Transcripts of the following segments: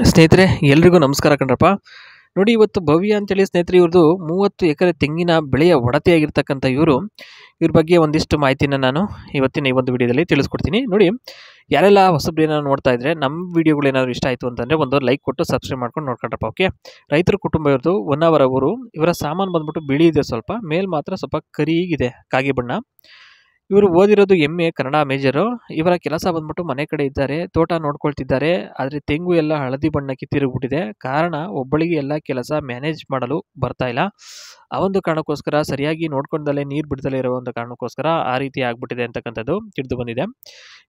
ಸ್ನೇಹಿತರೆ ಎಲ್ರಿಗೂ ನಮಸ್ಕಾರ ಕಣ್ರಪ್ಪ. ನೋಡಿ, ಇವತ್ತು ಭವ್ಯ ಅಂತೇಳಿ ಸ್ನೇಹಿತರೆ ಇವ್ರದ್ದು 30 ಎಕರೆ ತೆಂಗಿನ ಬೆಳೆಯ ಒಡತೆಯಾಗಿರ್ತಕ್ಕಂಥ ಇವ್ರ ಬಗ್ಗೆ ಒಂದಿಷ್ಟು ಮಾಹಿತಿನ ನಾನು ಇವತ್ತಿನ ಈ ಒಂದು ವಿಡಿಯೋದಲ್ಲಿ ತಿಳಿಸ್ಕೊಡ್ತೀನಿ. ನೋಡಿ, ಯಾರೆಲ್ಲ ಹೊಸಬ್ರೇನಾದ್ರು ನೋಡ್ತಾ ಇದ್ರೆ ನಮ್ಮ ವಿಡಿಯೋಗಳು ಏನಾದ್ರು ಇಷ್ಟ ಆಯಿತು ಅಂತಂದರೆ ಒಂದು ಲೈಕ್ ಕೊಟ್ಟು ಸಬ್ಸ್ಕ್ರೈಬ್ ಮಾಡ್ಕೊಂಡು ನೋಡ್ಕೊಂಡ್ರಪ್ಪ. ಓಕೆ, ರೈತರ ಕುಟುಂಬ ಇವ್ರದ್ದು ಹೊನ್ನಾವರ. ಇವರ ಸಾಮಾನು ಬಂದ್ಬಿಟ್ಟು ಬಿಳಿ ಇದೆ, ಸ್ವಲ್ಪ ಮೇಲ್ ಮಾತ್ರ ಸ್ವಲ್ಪ ಕರಿಗಿದೆ, ಕಾಗಿ ಬಣ್ಣ. ಇವರು ಓದಿರೋದು MA ಕನ್ನಡ ಮೇಜರು. ಇವರ ಕೆಲಸ ಬಂದ್ಬಿಟ್ಟು ಮನೆ ಕಡೆ ಇದ್ದಾರೆ, ತೋಟ ನೋಡ್ಕೊಳ್ತಿದ್ದಾರೆ. ಆದರೆ ತೆಂಗು ಎಲ್ಲ ಹಳದಿ ಬಣ್ಣಕ್ಕೆ ತಿರುಗಿಬಿಟ್ಟಿದೆ. ಕಾರಣ ಒಬ್ಬಳಿಗೆ ಎಲ್ಲ ಕೆಲಸ ಮ್ಯಾನೇಜ್ ಮಾಡಲು ಬರ್ತಾ ಇಲ್ಲ. ಆ ಒಂದು ಕಾರಣಕ್ಕೋಸ್ಕರ ಸರಿಯಾಗಿ ನೋಡ್ಕೊಂಡಲ್ಲೇ ನೀರು ಬಿಡ್ದಲೇ ಇರೋ ಒಂದು ಕಾರಣಕ್ಕೋಸ್ಕರ ಆ ರೀತಿ ಆಗ್ಬಿಟ್ಟಿದೆ ಅಂತಕ್ಕಂಥದ್ದು ತಿಳಿದು ಬಂದಿದೆ.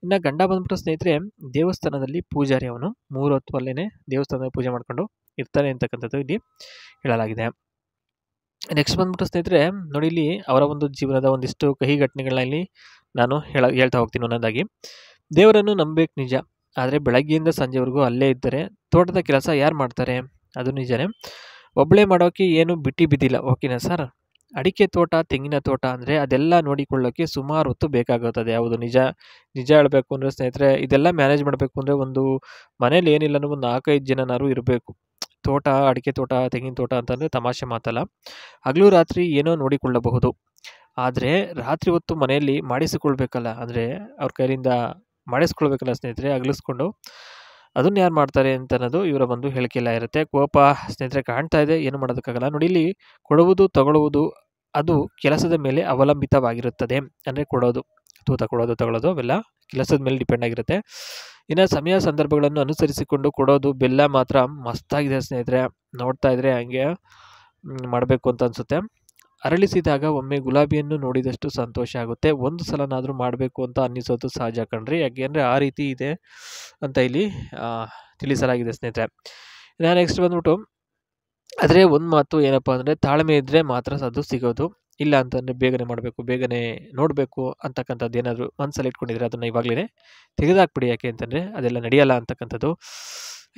ಇನ್ನು ಗಂಡ ಬಂದ್ಬಿಟ್ಟು ಸ್ನೇಹಿತರೆ ದೇವಸ್ಥಾನದಲ್ಲಿ ಪೂಜಾರಿ, ಅವನು 3 ಹೊತ್ತು ಅಲ್ಲೇ ದೇವಸ್ಥಾನದಲ್ಲಿ ಪೂಜೆ ಮಾಡ್ಕೊಂಡು ಇರ್ತಾನೆ ಅಂತಕ್ಕಂಥದ್ದು ಇಲ್ಲಿ ಹೇಳಲಾಗಿದೆ. ನೆಕ್ಸ್ಟ್ ಬಂದ್ಬಿಟ್ಟು ಸ್ನೇಹಿತರೆ ನೋಡಿ, ಇಲ್ಲಿ ಅವರ ಒಂದು ಜೀವನದ ಒಂದಿಷ್ಟು ಕಹಿ ಘಟನೆಗಳನ್ನ ಇಲ್ಲಿ ನಾನು ಹೇಳ್ತಾ ಹೋಗ್ತೀನಿ ಒಂದೊಂದಾಗಿ. ದೇವರನ್ನು ನಂಬಬೇಕು ನಿಜ, ಆದರೆ ಬೆಳಗ್ಗೆಯಿಂದ ಸಂಜೆವರೆಗೂ ಅಲ್ಲೇ ಇದ್ದರೆ ತೋಟದ ಕೆಲಸ ಯಾರು ಮಾಡ್ತಾರೆ? ಅದು ನಿಜನೇ. ಒಬ್ಬಳೇ ಮಾಡೋಕ್ಕೆ ಏನು ಬಿಟ್ಟು ಬಿದ್ದಿಲ್ಲ, ಓಕೆನಾ ಸರ್? ಅಡಿಕೆ ತೋಟ, ತೆಂಗಿನ ತೋಟ ಅಂದರೆ ಅದೆಲ್ಲ ನೋಡಿಕೊಳ್ಳೋಕ್ಕೆ ಸುಮಾರು ಹೊತ್ತು ಬೇಕಾಗುತ್ತದೆ. ಹೌದು, ನಿಜ ಹೇಳಬೇಕು ಅಂದರೆ ಸ್ನೇಹಿತರೆ, ಇದೆಲ್ಲ ಮ್ಯಾನೇಜ್ ಮಾಡಬೇಕು ಅಂದರೆ ಒಂದು ಮನೇಲಿ ಏನಿಲ್ಲ ಅಂದ್ರೆ ಒಂದು 4-5 ಜನನಾರು ಇರಬೇಕು. ತೋಟ, ಅಡಿಕೆ ತೋಟ, ತೆಂಗಿನ ತೋಟ ಅಂತಂದರೆ ತಮಾಷೆ ಮಾತಲ್ಲ. ಹಗಲು ರಾತ್ರಿ ಏನೋ ನೋಡಿಕೊಳ್ಳಬಹುದು, ಆದರೆ ರಾತ್ರಿ ಹೊತ್ತು ಮನೆಯಲ್ಲಿ ಮಾಡಿಸಿಕೊಳ್ಬೇಕಲ್ಲ, ಅಂದರೆ ಅವ್ರ ಕೈಯಿಂದ ಮಾಡಿಸ್ಕೊಳ್ಬೇಕಲ್ಲ ಸ್ನೇಹಿತರೆ, ಅಗಲಿಸ್ಕೊಂಡು. ಅದನ್ನು ಯಾರು ಮಾಡ್ತಾರೆ ಅಂತ ಅನ್ನೋದು ಇವರ ಒಂದು ಹೇಳಿಕೆಲ್ಲ ಇರುತ್ತೆ. ಕೋಪ ಸ್ನೇಹಿತರೆ ಕಾಣ್ತಾ ಇದೆ, ಏನು ಮಾಡೋದಕ್ಕಾಗಲ್ಲ. ನೋಡಿ, ಇಲ್ಲಿ ಕೊಡುವುದು ತಗೊಳ್ಳುವುದು ಅದು ಕೆಲಸದ ಮೇಲೆ ಅವಲಂಬಿತವಾಗಿರುತ್ತದೆ. ಅಂದರೆ ಕೊಡೋದು, ತೂತ ಕೊಡೋದು ತಗೊಳ್ಳೋದು ಅವೆಲ್ಲ ಕೆಲಸದ ಮೇಲೆ ಡಿಪೆಂಡ್ ಆಗಿರುತ್ತೆ. ಇನ್ನು ಸಮಯ ಸಂದರ್ಭಗಳನ್ನು ಅನುಸರಿಸಿಕೊಂಡು ಕೊಡೋದು. ಬೆಲ್ಲ ಮಾತ್ರ ಮಸ್ತಾಗಿದೆ ಸ್ನೇಹಿತರೆ, ನೋಡ್ತಾ ಇದ್ರೆ ಹಂಗೆ ಮಾಡಬೇಕು ಅಂತ ಅನಿಸುತ್ತೆ. ಅರಳಿಸಿದಾಗ ಒಮ್ಮೆ ಗುಲಾಬಿಯನ್ನು ನೋಡಿದಷ್ಟು ಸಂತೋಷ ಆಗುತ್ತೆ. ಒಂದು ಸಲನಾದರೂ ಮಾಡಬೇಕು ಅಂತ ಅನ್ನಿಸೋದು ಸಹಜ ಕಣ್ರಿ, ಯಾಕೆಂದರೆ ಆ ರೀತಿ ಇದೆ ಅಂತ ಇಲ್ಲಿ ತಿಳಿಸಲಾಗಿದೆ ಸ್ನೇಹಿತರೆ. ಇನ್ನು ನೆಕ್ಸ್ಟ್ ಬಂದ್ಬಿಟ್ಟು, ಆದರೆ ಒಂದು ಮಾತು ಏನಪ್ಪ ಅಂದರೆ ತಾಳ್ಮೆ ಇದ್ದರೆ ಮಾತ್ರ ಅದು ಸಿಗೋದು. ಇಲ್ಲ ಅಂತಂದರೆ ಬೇಗನೆ ಮಾಡಬೇಕು, ಬೇಗನೆ ನೋಡಬೇಕು ಅಂತಕ್ಕಂಥದ್ದು ಏನಾದರೂ ಮನಸ್ಸಲ್ಲಿ ಇಟ್ಕೊಂಡಿದ್ರೆ ಅದನ್ನು ಇವಾಗಲೇ ತೆಗೆದಾಕ್ಬಿಡಿ. ಯಾಕೆ ಅಂತಂದರೆ ಅದೆಲ್ಲ ನಡೆಯಲ್ಲ ಅಂತಕ್ಕಂಥದ್ದು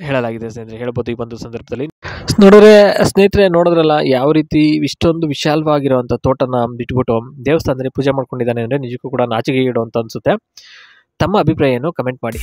ಹೇಳಲಾಗಿದೆ ಸ್ನೇಹಿತರೆ, ಹೇಳ್ಬೋದು ಈ ಒಂದು ಸಂದರ್ಭದಲ್ಲಿ. ನೋಡಿದ್ರಲ್ಲ ಯಾವ ರೀತಿ ಇಷ್ಟೊಂದು ವಿಶಾಲವಾಗಿರುವಂಥ ತೋಟನ ಬಿಟ್ಬಿಟ್ಟು ದೇವಸ್ಥಾನದಲ್ಲಿ ಪೂಜೆ ಮಾಡ್ಕೊಂಡಿದ್ದಾನೆ ಅಂದರೆ ನಿಜಕ್ಕೂ ಕೂಡ ನಾಚಿಕೆ ಇಡು ಅಂತ ಅನಿಸುತ್ತೆ. ತಮ್ಮ ಅಭಿಪ್ರಾಯವನ್ನು ಕಮೆಂಟ್ ಮಾಡಿ.